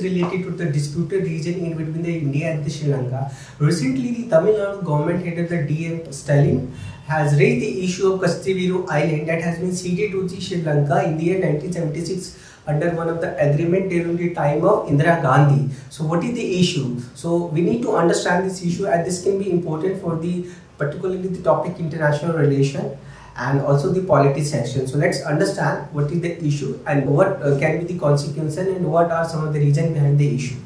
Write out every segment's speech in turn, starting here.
related to the disputed region in between the India and the Sri Lanka. Recently, the Tamil Nadu government headed the DM Stalin has raised the issue of Katchatheevu Island that has been ceded to the Sri Lanka in the year 1976 under one of the agreement during the time of Indira Gandhi. So what is the issue? So we need to understand this issue, and this can be important for the particularly the topic international relation and also the politics section. So let's understand what is the issue and what can be the consequences and what are some of the reasons behind the issue.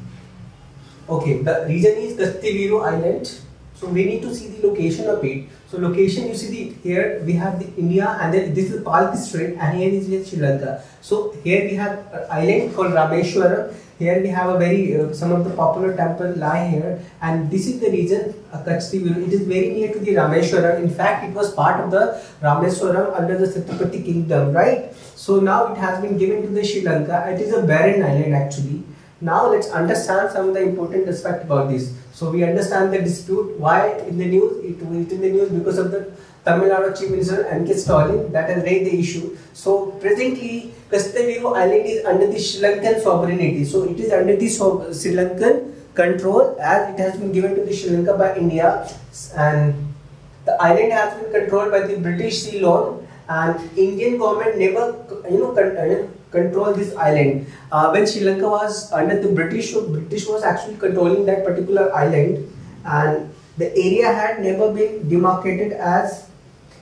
Okay, the reason is Katchatheevu Island. So we need to see the location of it. So location, you see here we have the India, and then this is Palk Strait, and here is Sri Lanka. So here we have an island called Rameshwaram. Here we have a very some of the popular temple lie here, and this is the region Katchatheevu. It is very near to the Rameshwaram. In fact, it was part of the Rameshwaram under the Satyapati kingdom, right? So now it has been given to the Sri Lanka. It is a barren island actually. Now let's understand some of the important aspect about this. So we understand the dispute. Why in the news? It was in the news because of the Tamil Nadu Chief Minister M.K. Stalin that has raised the issue. So presently, Katchatheevu Island is under the Sri Lankan sovereignty. So it is under the Sri Lankan control as it has been given to the Sri Lanka by India, and the island has been controlled by the British Ceylon, and Indian government never control this island. When Sri Lanka was under the British, so British was actually controlling that particular island, and the area had never been demarcated as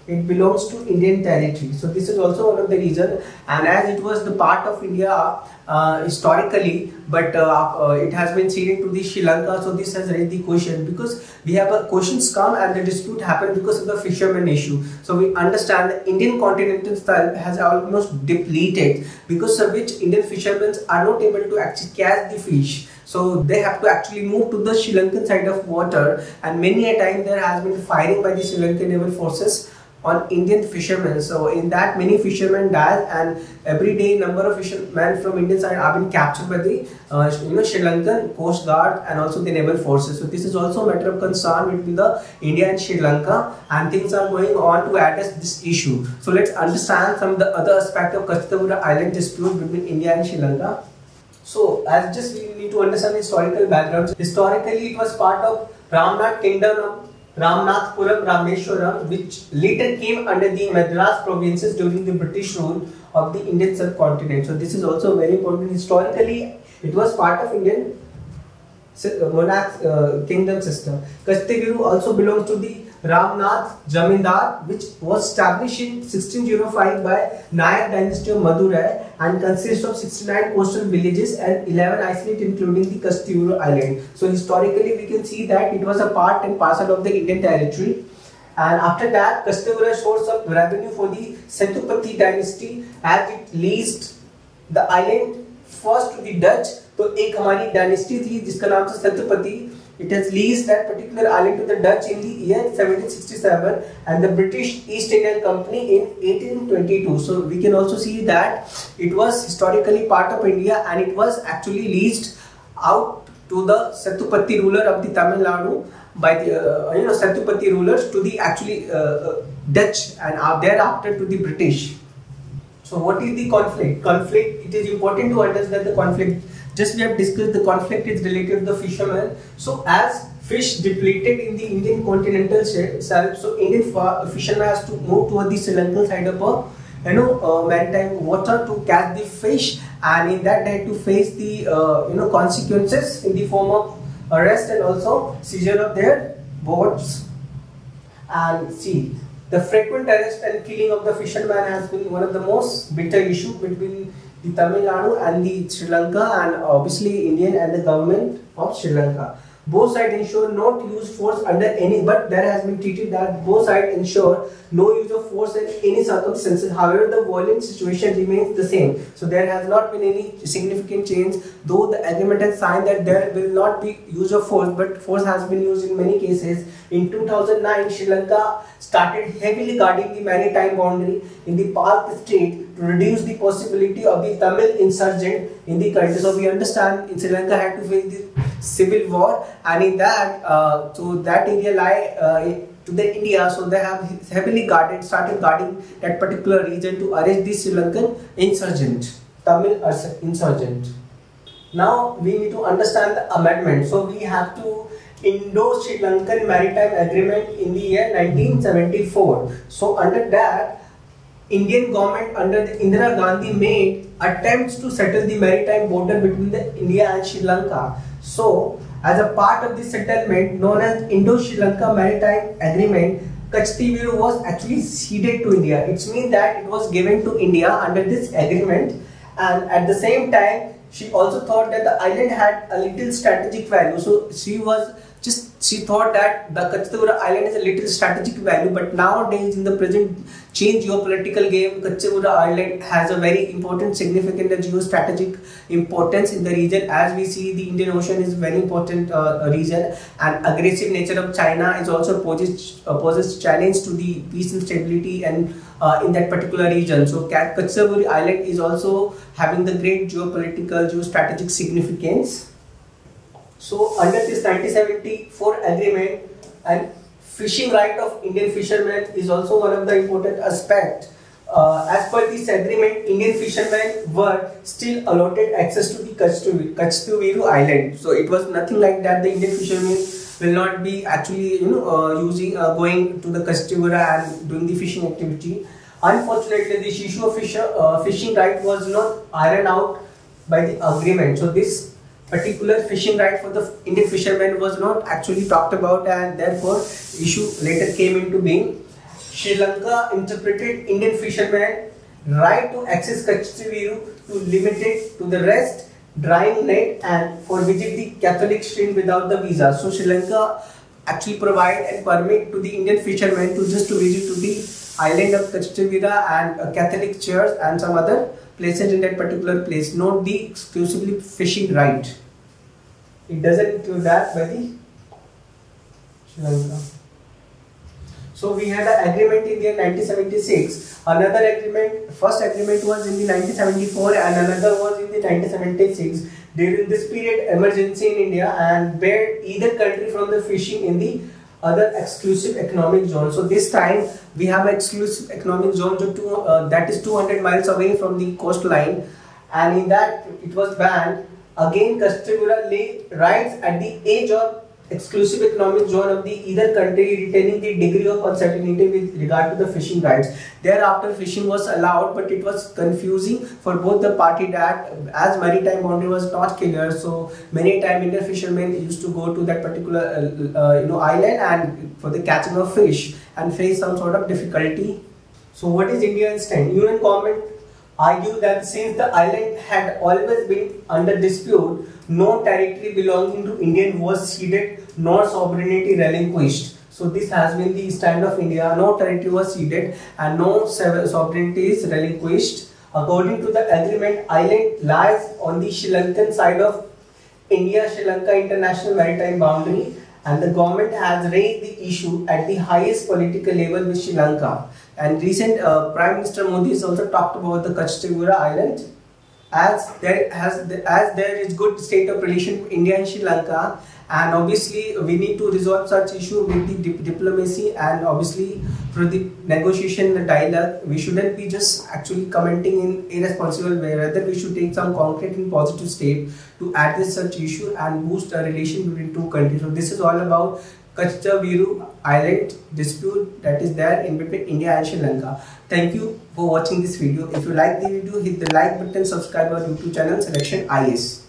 it belongs to Indian territory. So this is also one of the reasons, and as it was the part of India historically, but it has been ceded to the Sri Lanka, so this has raised the question, because we have questions come and the dispute happened because of the fishermen issue. So we understand the Indian continental shelf has almost depleted, because of which Indian fishermen are not able to actually catch the fish. So they have to actually move to the Sri Lankan side of water, and many a time there has been firing by the Sri Lankan naval forces on Indian fishermen. So in that many fishermen died, and every day number of fishermen from Indian side have been captured by the Sri Lankan Coast Guard and also the naval forces. So this is also a matter of concern between the India and Sri Lanka, and things are going on to address this issue. So let's understand some of the other aspects of Katchatheevu Island dispute between India and Sri Lanka. So as just we need to understand the historical background. Historically it was part of Ramnath Kingdom of Ramnathpuram, Rameshwaram, which later came under the Madras provinces during the British rule of the Indian subcontinent. So this is also very important. Historically, it was part of Indian monarch kingdom system. Katchatheevu also belongs to the Ramnath Jamindar, which was established in 1605 by Nayak dynasty of Madurai, and consists of 69 coastal villages and 11 isolates including the Katchatheevu Island. So historically we can see that it was a part and parcel of the Indian territory. And after that, Katchatheevu was a source of revenue for the Satyapati dynasty as it leased the island first to the Dutch. तो एक हमारी dynasty थी जिसका नाम था Satyapati. It has leased that particular island to the Dutch in the year 1767 and the British East Indian Company in 1822. So we can also see that it was historically part of India, and it was actually leased out to the Satyapati ruler of the Tamil Nadu by the Satyapati rulers to the actually Dutch, and thereafter to the British. So what is the conflict? Conflict, it is important to understand the conflict. Just we have discussed the conflict is related to the fishermen. So as fish depleted in the Indian continental shelf, so Indian fishermen has to move toward the Sri Lankan side of maritime water to catch the fish, and in that they had to face the consequences in the form of arrest and also seizure of their boats. And see, the frequent arrest and killing of the fishermen has been one of the most bitter issue between the Tamil Nadu and the Sri Lanka, and obviously Indian and the government of Sri Lanka. Both sides ensure not to use force under any, but there has been treated that both sides ensure no use of force in any circumstances. However, the violent situation remains the same. So there has not been any significant change, though the agreement has signed that there will not be use of force, but force has been used in many cases. In 2009, Sri Lanka started heavily guarding the maritime boundary in the Palk Strait to reduce the possibility of the Tamil insurgent in the country. So we understand in Sri Lanka had to face the civil war, and in that so that area lie to the India, so they have heavily started guarding that particular region to arrest the Sri Lankan insurgent, Tamil insurgent. Now we need to understand the amendment. So we have to Indo-Sri Lankan Maritime Agreement in the year 1974. So under that, Indian government under the Indira Gandhi made attempts to settle the maritime border between the India and Sri Lanka. So as a part of the settlement known as Indo-Sri Lanka Maritime Agreement, Katchatheevu was actually ceded to India. It means that it was given to India under this agreement, and at the same time she also thought that the island had a little strategic value. So she thought that the Katchatheevu Island is a little strategic value, but nowadays in the present change geopolitical game, Katchatheevu Island has a very important, significant geostrategic importance in the region. As we see, the Indian Ocean is a very important region, and aggressive nature of China is also poses challenge to the peace and stability and in that particular region. So Katchatheevu Island is also having the great geopolitical, geostrategic significance. So under this 1974 agreement, and fishing right of Indian fishermen is also one of the important aspects. As per this agreement, Indian fishermen were still allotted access to the Katchatheevu Island. So it was nothing like that the Indian fishermen will not be actually going to the Katchatheevu and doing the fishing activity. Unfortunately, this issue of fishing right was not ironed out by the agreement. So this particular fishing right for the Indian fishermen was not actually talked about, and therefore issue later came into being. Sri Lanka interpreted Indian fishermen right to access Katchatheevu to limit it to the rest, drying net, and for visit the Catholic shrine without the visa. So Sri Lanka actually provide and permit to the Indian fishermen to visit to the island of Katchatheevu and a Catholic church and some other places in that particular place, not the exclusively fishing right. It doesn't include that by the Sri Lanka. So we had an agreement in the year 1976. Another agreement, first agreement was in the 1974 and another was in the 1976. During this period, emergency in India and barred either country from the fishing in the other exclusive economic zone. So this time we have an exclusive economic zone that is 200 miles away from the coastline, and in that it was banned. Again, Katchatheevu lay rights at the edge of exclusive economic zone of the either country, retaining the degree of uncertainty with regard to the fishing rights. Thereafter, fishing was allowed, but it was confusing for both the party that as maritime boundary was not clear. So many times Indian fishermen used to go to that particular island and for the catching of fish and face some sort of difficulty. So what is India's stand? Union government argue that since the island had always been under dispute, no territory belonging to Indian was ceded nor sovereignty relinquished. So this has been the stand of India. No territory was ceded and no sovereignty is relinquished. According to the agreement, island lies on the Sri Lankan side of India-Sri Lanka international maritime boundary, and the government has raised the issue at the highest political level with Sri Lanka. And recent Prime Minister Modi has also talked about the Katchatheevu Island. As there is good state of relation to India and Sri Lanka, and obviously we need to resolve such issue with the diplomacy, and obviously for the negotiation and dialogue, we shouldn't be just actually commenting in irresponsible way. Rather, we should take some concrete and positive step to address such issue and boost a relation between two countries. So this is all about Katchatheevu Island dispute that is there in between India and Sri Lanka. Thank you for watching this video. If you like the video, hit the like button, subscribe our YouTube channel Selection IAS.